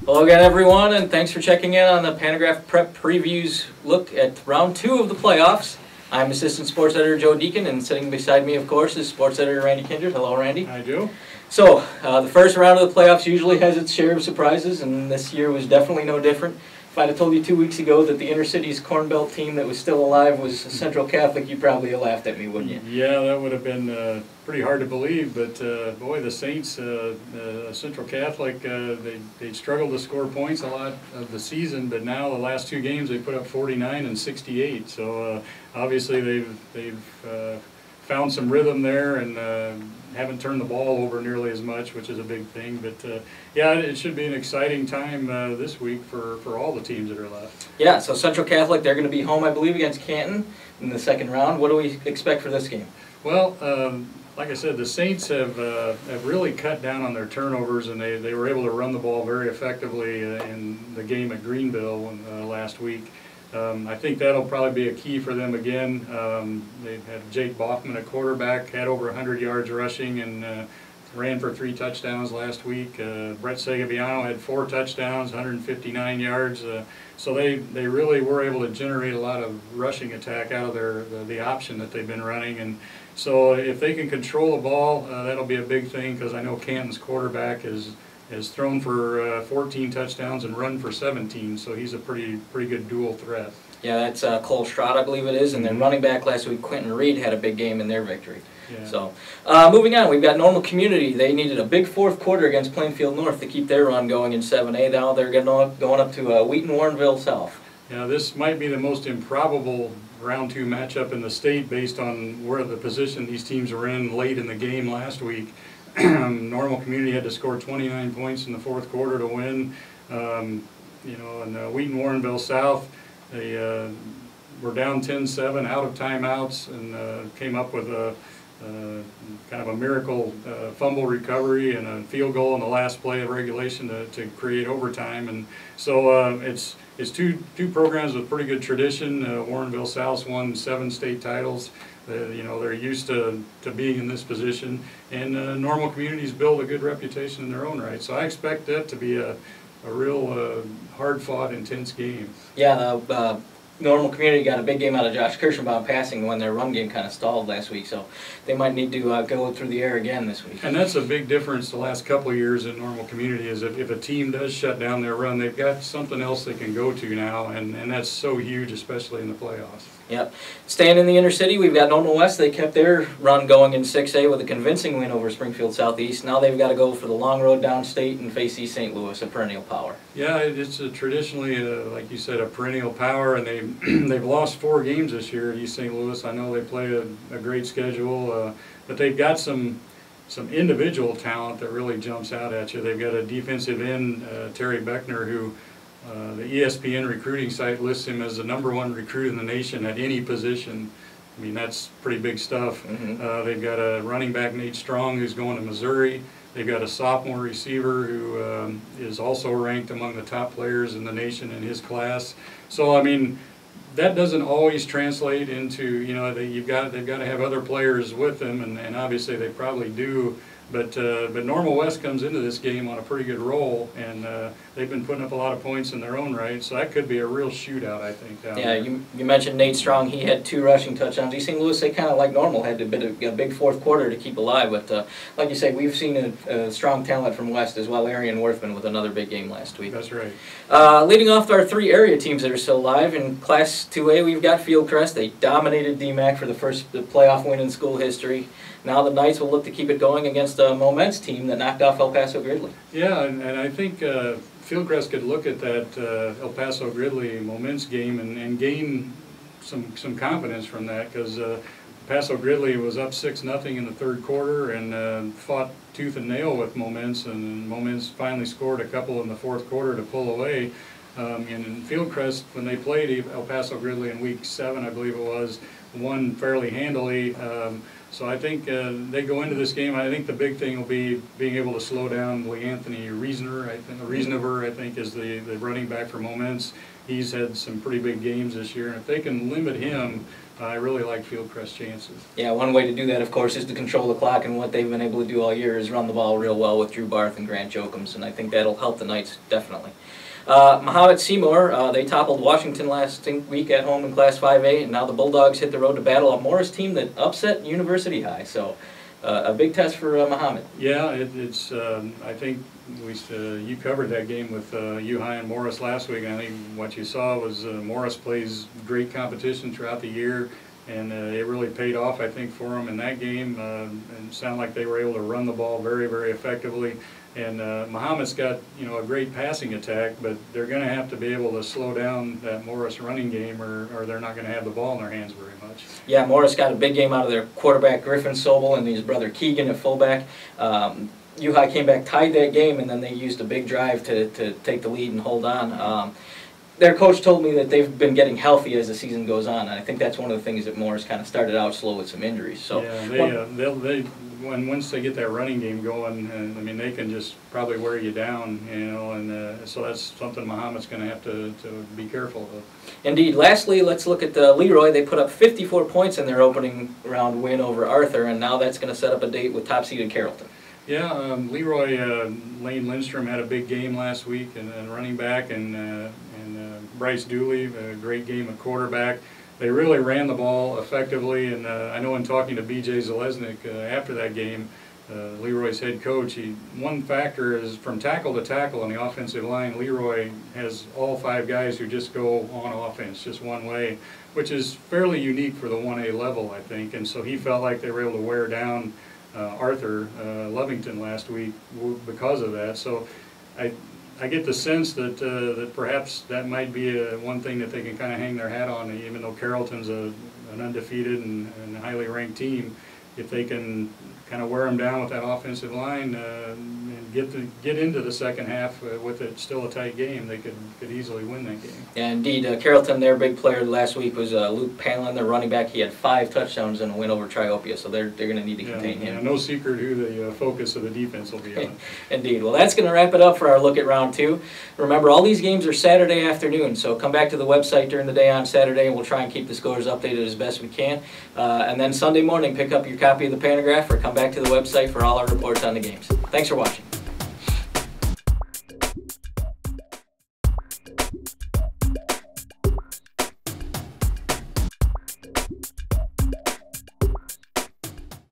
Hello again, everyone, and thanks for checking in on the Pantagraph Prep Previews look at round 2 of the playoffs. I'm Assistant Sports Editor Joe Deacon, and sitting beside me, of course, is Sports Editor Randy Kindred. Hello, Randy. I do. So, the first round of the playoffs usually has its share of surprises, and this year was definitely no different. If I'd have told you 2 weeks ago that the Inner Cities Corn Belt team that was still alive was Central Catholic, you probably have laughed at me, wouldn't you? Yeah, that would have been pretty hard to believe, but boy, the Saints, Central Catholic, they struggled to score points a lot of the season, but now the last 2 games they put up 49 and 68, so obviously they've found some rhythm there and haven't turned the ball over nearly as much, which is a big thing. But yeah, it should be an exciting time this week for all the teams that are left. Yeah, so Central Catholic, they're going to be home, I believe, against Canton in the second round. What do we expect for this game? Well, like I said, the Saints have really cut down on their turnovers, and they were able to run the ball very effectively in the game at Greenville last week. I think that'll probably be a key for them again. They've had Jake Boffman at quarterback, had over 100 yards rushing, and ran for 3 touchdowns last week. Brett Segoviano had 4 touchdowns, 159 yards. So they really were able to generate a lot of rushing attack out of the option that they've been running. And so if they can control the ball, that'll be a big thing, because I know Canton's quarterback has thrown for 14 touchdowns and run for 17, so he's a pretty good dual threat. Yeah, that's Cole Stroud, I believe it is, and then running back last week, Quentin Reed, had a big game in their victory. Yeah. So, moving on, we've got Normal Community. They needed a big 4th quarter against Plainfield North to keep their run going in 7A. Now they're going up to Wheaton, Warrenville South. Yeah, this might be the most improbable round 2 matchup in the state based on where the position these teams were in late in the game last week. Normal Community had to score 29 points in the 4th quarter to win. You know, and Wheaton Warrenville South, they were down 10-7 out of timeouts and came up with a kind of a miracle fumble recovery and a field goal in the last play of regulation to create overtime. And so it's two programs with pretty good tradition. Warrenville South's won 7 state titles. You know, they're used to being in this position, and Normal Communities build a good reputation in their own right. So I expect that to be a real hard-fought, intense game. Yeah, Normal Community got a big game out of Josh Kirschenbaum passing when their run game kind of stalled last week, so they might need to go through the air again this week. And that's a big difference the last couple of years in Normal Community, is if a team does shut down their run, they've got something else they can go to now, and that's so huge, especially in the playoffs. Yep. Staying in the inner city, we've got Normal West. They kept their run going in 6A with a convincing win over Springfield Southeast. Now they've got to go for the long road downstate and face East St. Louis, a perennial power. Yeah, it's traditionally, like you said, a perennial power, and they've lost 4 games this year at East St. Louis. I know they play a great schedule, but they've got some individual talent that really jumps out at you. They've got a defensive end, Terry Beckner, who the ESPN recruiting site lists him as the #1 recruit in the nation at any position. I mean, that's pretty big stuff. Mm-hmm. They've got a running back, Nate Strong, who's going to Missouri. They've got a sophomore receiver who is also ranked among the top players in the nation in his class. So, I mean, that doesn't always translate into, you know, they've got to have other players with them, and obviously they probably do. But Normal West comes into this game on a pretty good roll, and they've been putting up a lot of points in their own right, so that could be a real shootout, I think. Yeah, you mentioned Nate Strong. He had 2 rushing touchdowns. East St. Louis, they kind of like Normal, had a big 4th quarter to keep alive, but like you say, we've seen a strong talent from West as well. Arian Worthman with another big game last week. That's right. Leading off our 3 area teams that are still alive, in Class 2A, we've got Fieldcrest. They dominated DMAC for the first playoff win in school history. Now the Knights will look to keep it going against a Momence team that knocked off El Paso Gridley. Yeah, and I think Fieldcrest could look at that El Paso Gridley Momence game and gain some confidence from that, because Paso Gridley was up 6-0 in the 3rd quarter and fought tooth and nail with Momence, and Momence finally scored a couple in the 4th quarter to pull away. And in Fieldcrest, when they played El Paso Gridley in week 7, I believe it was, won fairly handily. So I think they go into this game. I think the big thing will be being able to slow down Anthony Reasoner. Reasonover, I think, is the running back for Momence. He's had some pretty big games this year, and if they can limit him, I really like Fieldcrest's chances. Yeah, one way to do that, of course, is to control the clock, and what they've been able to do all year is run the ball real well with Drew Barth and Grant Jokums, and I think that'll help the Knights definitely. Mahomet-Seymour, they toppled Washington last week at home in Class 5A, and now the Bulldogs hit the road to battle a Morris team that upset University High. So a big test for Mahomet. Yeah, it's. I think you covered that game with U High and Morris last week. And I think what you saw was Morris plays great competition throughout the year, and it really paid off, I think, for them in that game. And it sounded like they were able to run the ball very, very effectively. And Mahomet's got a great passing attack, but they're going to have to be able to slow down that Morris running game, or they're not going to have the ball in their hands very much. Yeah, Morris got a big game out of their quarterback Griffin Sobel and his brother Keegan at fullback. U-High came back, tied that game, and then they used a big drive to take the lead and hold on. Their coach told me that they've been getting healthy as the season goes on, and I think that's one of the things that Morris kind of started out slow with some injuries. So yeah, once they get that running game going, I mean, they can just probably wear you down, and so that's something Mahomet's going to have to be careful of. Indeed. Lastly, let's look at LeRoy. They put up 54 points in their opening round win over Arthur, and now that's going to set up a date with top-seeded Carrollton. Yeah, LeRoy, Lane Lindstrom had a big game last week, and running back, and Bryce Dooley, a great game at quarterback. They really ran the ball effectively, and I know in talking to B.J. Zalesnik after that game, LeRoy's head coach, one factor is from tackle to tackle on the offensive line, LeRoy has all 5 guys who just go on offense, just one way, which is fairly unique for the 1A level, I think, and so he felt like they were able to wear down Arthur Lovington last week because of that. So I get the sense that perhaps that might be one thing that they can kind of hang their hat on, even though Carrollton's an undefeated and highly ranked team. If they can kind of wear them down with that offensive line and get into the second half with it still a tight game, they could easily win that game. Yeah, indeed. Carrollton, their big player last week was Luke Panlin, their running back. He had 5 touchdowns in a win over Triopia, so they're going to need to contain him. Yeah, no secret who the focus of the defense will be on. Indeed. Well, that's going to wrap it up for our look at round 2. Remember, all these games are Saturday afternoon, so come back to the website during the day on Saturday, and we'll try and keep the scores updated as best we can. And then Sunday morning, pick up your copy of the Pantagraph or come back to the website for all our reports on the games. Thanks for watching.